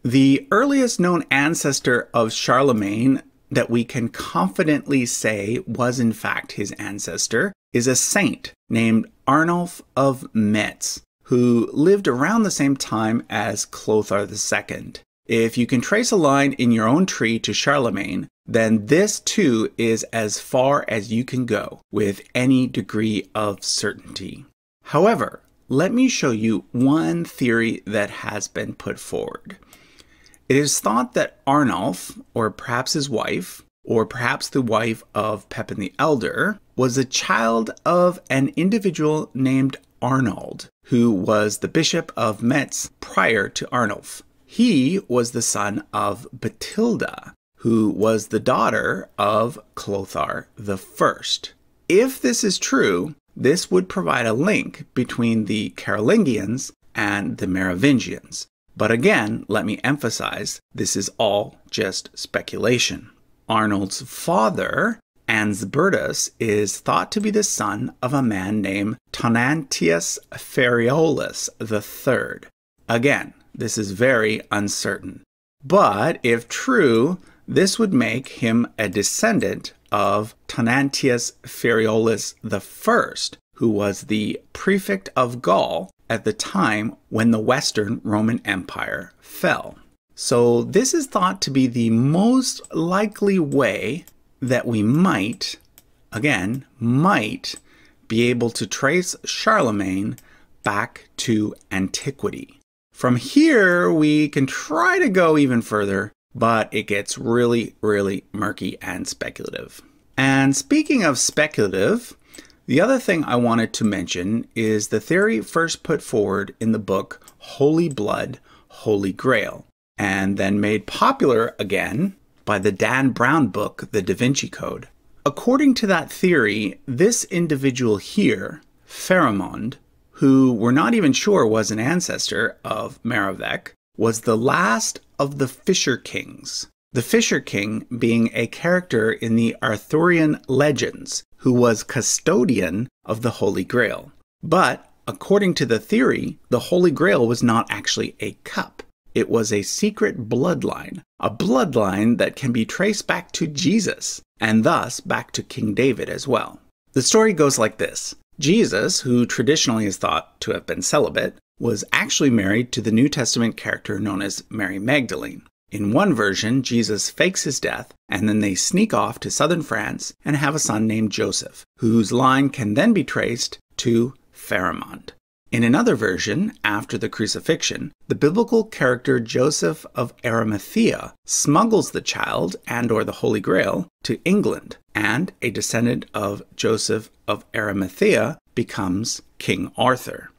The earliest known ancestor of Charlemagne that we can confidently say was in fact his ancestor is a saint named Arnulf of Metz, who lived around the same time as Clothar II. If you can trace a line in your own tree to Charlemagne, then this too is as far as you can go with any degree of certainty. However, let me show you one theory that has been put forward. It is thought that Arnulf, or perhaps his wife, or perhaps the wife of Pepin the Elder, was a child of an individual named Arnold, who was the bishop of Metz prior to Arnulf. He was the son of Batilda, who was the daughter of Clothar I. If this is true, this would provide a link between the Carolingians and the Merovingians. But again, let me emphasize, this is all just speculation. Arnold's father, Ansbertus, is thought to be the son of a man named Tonantius Ferreolus III. Again, this is very uncertain. But if true, this would make him a descendant of Tonantius Ferreolus I, who was the prefect of Gaul at the time when the Western Roman Empire fell. So this is thought to be the most likely way that we might be able to trace Charlemagne back to antiquity. From here, we can try to go even further, but it gets really, really murky and speculative. And speaking of speculative, the other thing I wanted to mention is the theory first put forward in the book Holy Blood, Holy Grail, and then made popular again by the Dan Brown book, The Da Vinci Code. According to that theory, this individual here, Pharamond, who we're not even sure was an ancestor of Merovech, was the last of the Fisher Kings. The Fisher King being a character in the Arthurian legends who was custodian of the Holy Grail. But according to the theory, the Holy Grail was not actually a cup. It was a secret bloodline, a bloodline that can be traced back to Jesus, and thus back to King David as well. The story goes like this. Jesus, who traditionally is thought to have been celibate, was actually married to the New Testament character known as Mary Magdalene. In one version, Jesus fakes his death, and then they sneak off to southern France and have a son named Joseph, whose line can then be traced to Pharamond. In another version, after the crucifixion, the biblical character Joseph of Arimathea smuggles the child and/or the Holy Grail to England, and a descendant of Joseph of Arimathea becomes King Arthur.